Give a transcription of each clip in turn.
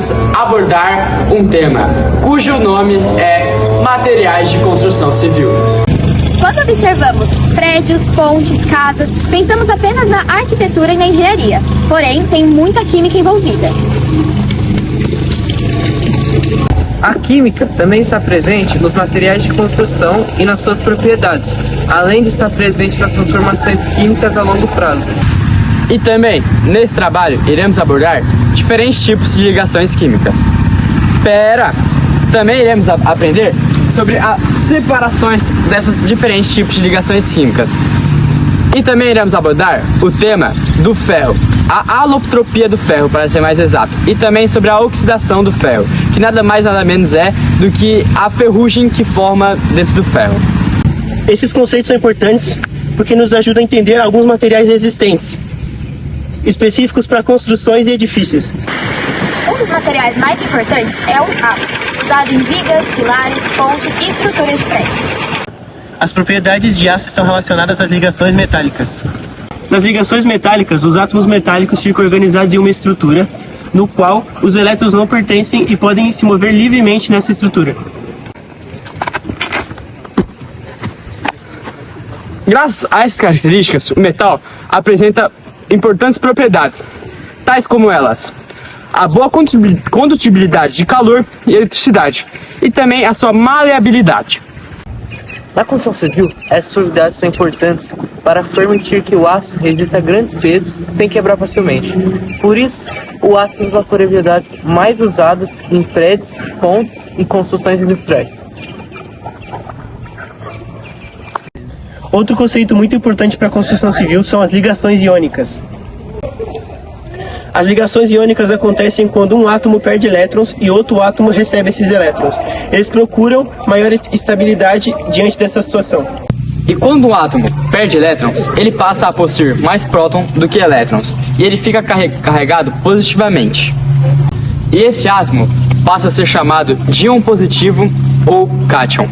iremos abordar um tema cujo nome é materiais de construção civil. Quando observamos prédios, pontes, casas, pensamos apenas na arquitetura e na engenharia. Porém, tem muita química envolvida. A química também está presente nos materiais de construção e nas suas propriedades, além de estar presente nas transformações químicas a longo prazo. E também, nesse trabalho, iremos abordar diferentes tipos de ligações químicas. Também iremos aprender sobre as separações desses diferentes tipos de ligações químicas. E também iremos abordar o tema do ferro, a alotropia do ferro, para ser mais exato, e também sobre a oxidação do ferro, que nada mais nada menos é do que a ferrugem que forma dentro do ferro. Esses conceitos são importantes porque nos ajudam a entender alguns materiais existentes, específicos para construções e edifícios. Um dos materiais mais importantes é o aço, usado em vigas, pilares, pontes e estruturas de prédios. As propriedades de aço estão relacionadas às ligações metálicas. Nas ligações metálicas, os átomos metálicos ficam organizados em uma estrutura, no qual os elétrons não pertencem e podem se mover livremente nessa estrutura. Graças a essas características, o metal apresenta importantes propriedades, tais como elas: a boa condutibilidade de calor e eletricidade, e também a sua maleabilidade. Na construção civil, essas propriedades são importantes para permitir que o aço resista a grandes pesos sem quebrar facilmente. Por isso, o aço é uma das propriedades mais usadas em prédios, pontes e construções industriais. Outro conceito muito importante para a construção civil são as ligações iônicas. As ligações iônicas acontecem quando um átomo perde elétrons e outro átomo recebe esses elétrons. Eles procuram maior estabilidade diante dessa situação. E quando um átomo perde elétrons, ele passa a possuir mais prótons do que elétrons, e ele fica carregado positivamente. E esse átomo passa a ser chamado de íon positivo ou cátion.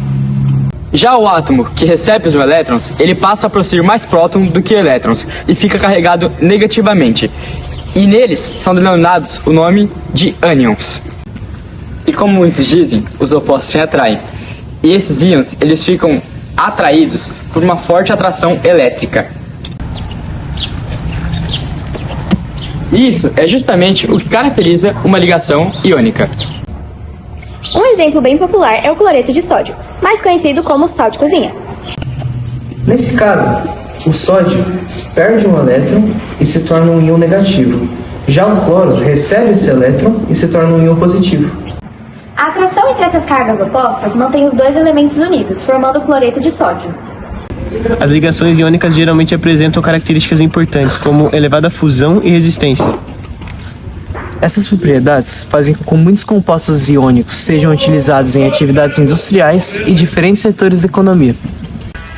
Já o átomo que recebe os elétrons, ele passa a possuir mais prótons do que elétrons e fica carregado negativamente. E neles são denominados o nome de ânions. E como muitos dizem, os opostos se atraem. E esses íons, eles ficam atraídos por uma forte atração elétrica. E isso é justamente o que caracteriza uma ligação iônica. Um exemplo bem popular é o cloreto de sódio, mais conhecido como sal de cozinha. Nesse caso, o sódio perde um elétron e se torna um íon negativo. Já o cloro recebe esse elétron e se torna um íon positivo. A atração entre essas cargas opostas mantém os dois elementos unidos, formando o cloreto de sódio. As ligações iônicas geralmente apresentam características importantes, como elevada fusão e resistência. Essas propriedades fazem com que muitos compostos iônicos sejam utilizados em atividades industriais e diferentes setores da economia.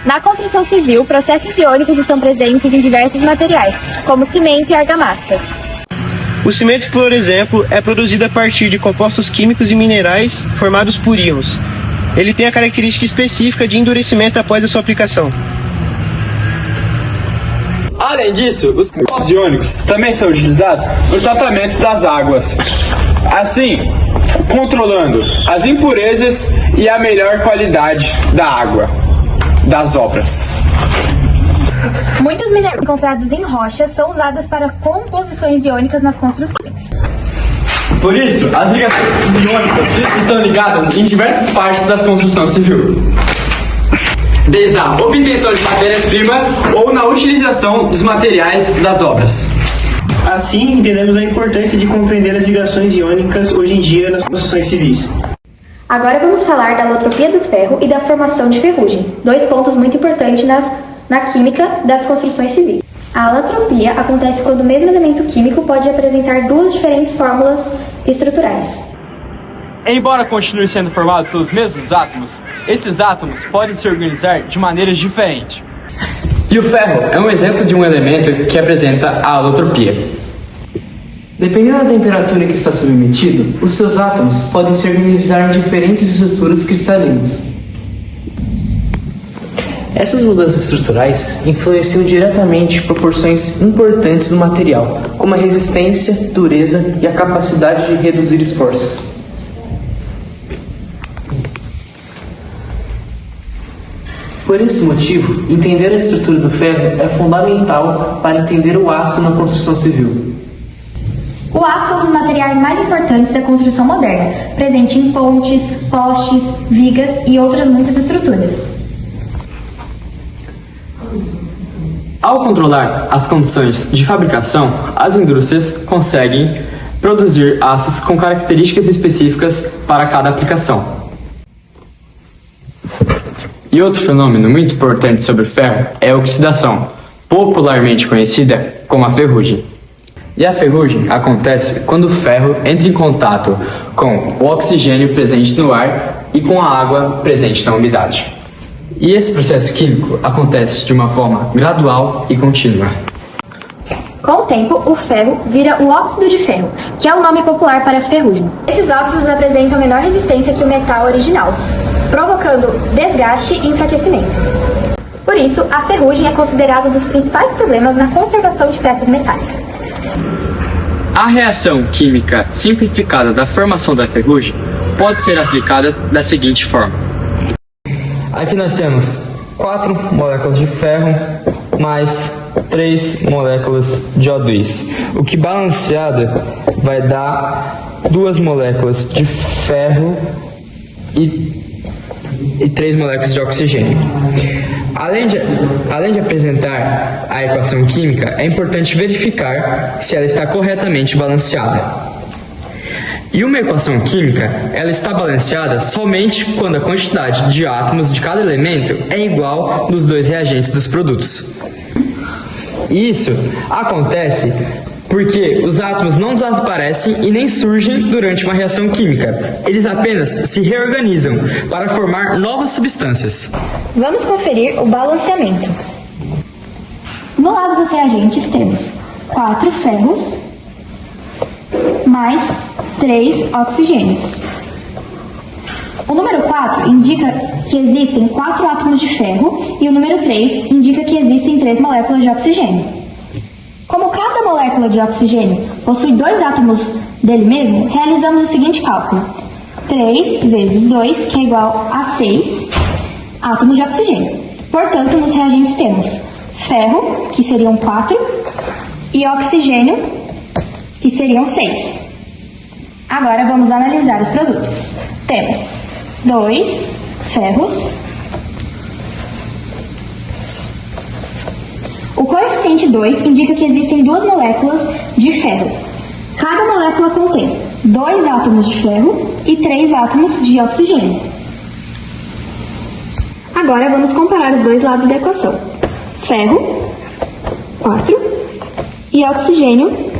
Na construção civil, processos iônicos estão presentes em diversos materiais, como cimento e argamassa. O cimento, por exemplo, é produzido a partir de compostos químicos e minerais formados por íons. Ele tem a característica específica de endurecimento após a sua aplicação. Além disso, os compostos iônicos também são utilizados no tratamento das águas, assim, controlando as impurezas e a melhor qualidade da água das obras. Muitos minerais encontrados em rochas são usados para composições iônicas nas construções. Por isso, as ligações iônicas estão ligadas em diversas partes da construção civil, desde a obtenção de matérias-primas ou na utilização dos materiais das obras. Assim, entendemos a importância de compreender as ligações iônicas hoje em dia nas construções civis. Agora vamos falar da alotropia do ferro e da formação de ferrugem, dois pontos muito importantes na química das construções civis. A alotropia acontece quando o mesmo elemento químico pode apresentar duas diferentes fórmulas estruturais. Embora continue sendo formado pelos mesmos átomos, esses átomos podem se organizar de maneiras diferentes. E o ferro é um exemplo de um elemento que apresenta a alotropia. Dependendo da temperatura que está submetido, os seus átomos podem se organizar em diferentes estruturas cristalinas. Essas mudanças estruturais influenciam diretamente proporções importantes do material, como a resistência, dureza e a capacidade de reduzir esforços. Por esse motivo, entender a estrutura do ferro é fundamental para entender o aço na construção civil. O aço é um dos materiais mais importantes da construção moderna, presente em pontes, postes, vigas e outras muitas estruturas. Ao controlar as condições de fabricação, as indústrias conseguem produzir aços com características específicas para cada aplicação. E outro fenômeno muito importante sobre o ferro é a oxidação, popularmente conhecida como a ferrugem. E a ferrugem acontece quando o ferro entra em contato com o oxigênio presente no ar e com a água presente na umidade. E esse processo químico acontece de uma forma gradual e contínua. Com o tempo, o ferro vira o óxido de ferro, que é o nome popular para a ferrugem. Esses óxidos apresentam menor resistência que o metal original, provocando desgaste e enfraquecimento. Por isso, a ferrugem é considerada um dos principais problemas na conservação de peças metálicas. A reação química simplificada da formação da ferrugem pode ser aplicada da seguinte forma. Aqui nós temos 4 moléculas de ferro mais 3 moléculas de O2, o que balanceado vai dar 2 moléculas de ferro e 3 moléculas de oxigênio. Além de apresentar a equação química, é importante verificar se ela está corretamente balanceada. E uma equação química, ela está balanceada somente quando a quantidade de átomos de cada elemento é igual nos 2 reagentes dos produtos. E isso acontece porque os átomos não desaparecem e nem surgem durante uma reação química. Eles apenas se reorganizam para formar novas substâncias. Vamos conferir o balanceamento. No lado dos reagentes temos 4 ferros mais 3 oxigênios. O número 4 indica que existem 4 átomos de ferro e o número 3 indica que existem 3 moléculas de oxigênio. Como cada molécula de oxigênio possui 2 átomos dele mesmo, realizamos o seguinte cálculo. 3 vezes 2, que é igual a 6 átomos de oxigênio. Portanto, nos reagentes temos ferro, que seriam 4, e oxigênio, que seriam 6. Agora vamos analisar os produtos. Temos 2 ferros. O coeficiente 2 indica que existem 2 moléculas de ferro. Cada molécula contém 2 átomos de ferro e 3 átomos de oxigênio. Agora vamos comparar os 2 lados da equação. Ferro, 4, e oxigênio,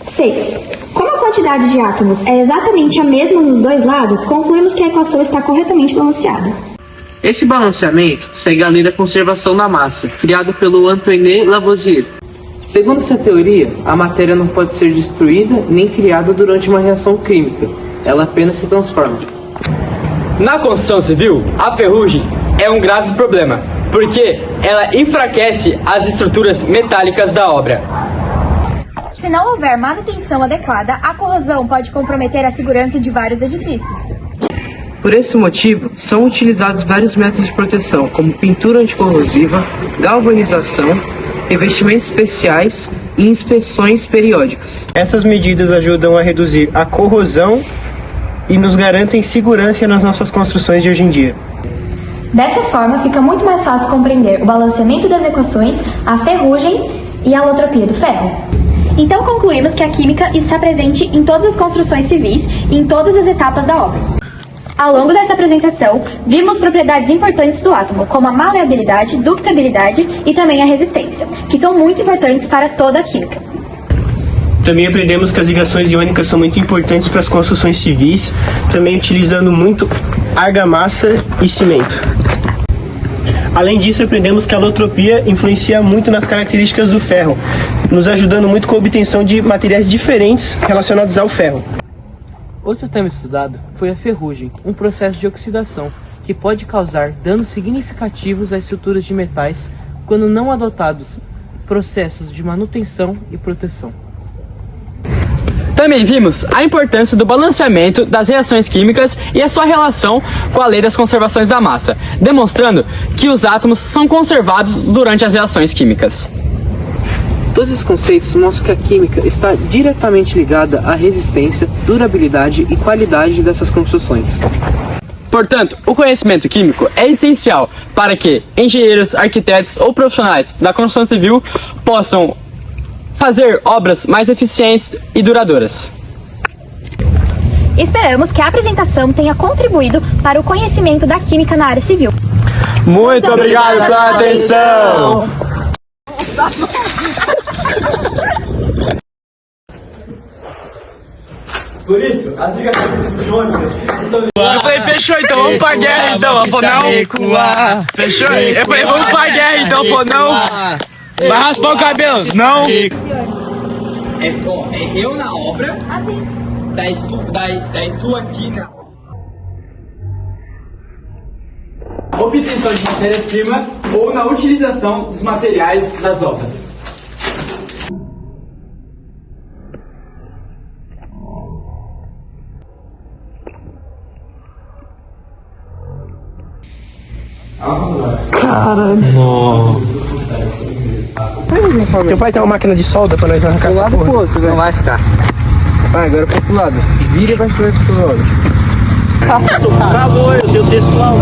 6. Como a quantidade de átomos é exatamente a mesma nos 2 lados, concluímos que a equação está corretamente balanceada. Esse balanceamento segue a lei da conservação da massa, criada pelo Antoine Lavoisier. Segundo essa teoria, a matéria não pode ser destruída nem criada durante uma reação química, ela apenas se transforma. Na construção civil, a ferrugem é um grave problema, porque ela enfraquece as estruturas metálicas da obra. Se não houver manutenção adequada, a corrosão pode comprometer a segurança de vários edifícios. Por esse motivo, são utilizados vários métodos de proteção, como pintura anticorrosiva, galvanização, revestimentos especiais e inspeções periódicas. Essas medidas ajudam a reduzir a corrosão e nos garantem segurança nas nossas construções de hoje em dia. Dessa forma, fica muito mais fácil compreender o balanceamento das equações, a ferrugem e a alotropia do ferro. Então concluímos que a química está presente em todas as construções civis e em todas as etapas da obra. Ao longo dessa apresentação, vimos propriedades importantes do átomo, como a maleabilidade, ductabilidade e também a resistência, que são muito importantes para toda a química. Também aprendemos que as ligações iônicas são muito importantes para as construções civis, também utilizando muito argamassa e cimento. Além disso, aprendemos que a alotropia influencia muito nas características do ferro, nos ajudando muito com a obtenção de materiais diferentes relacionados ao ferro. Outro tema estudado foi a ferrugem, um processo de oxidação que pode causar danos significativos às estruturas de metais quando não adotados processos de manutenção e proteção. Também vimos a importância do balanceamento das reações químicas e a sua relação com a lei das conservações da massa, demonstrando que os átomos são conservados durante as reações químicas. Todos esses conceitos mostram que a química está diretamente ligada à resistência, durabilidade e qualidade dessas construções. Portanto, o conhecimento químico é essencial para que engenheiros, arquitetos ou profissionais da construção civil possam fazer obras mais eficientes e duradouras. Esperamos que a apresentação tenha contribuído para o conhecimento da química na área civil. Muito obrigado pela atenção! Por isso, as ligações iônicas estão... Eu falei, fechou então, vamos pra guerra então. Ela falou, não. Fechou? Eu falei, vamos pra guerra então. Falou, não. Vai raspar o cabelo. Não. Eu na obra, daí tu aqui na... obtenção de matérias-primas ou na utilização dos materiais das obras. Teu pai tem uma máquina de solda pra nós arrancar essa porra? Outro, não vai ficar. Vai, agora pro outro lado. Vira e vai pro outro lado. Calor, eu tenho textual.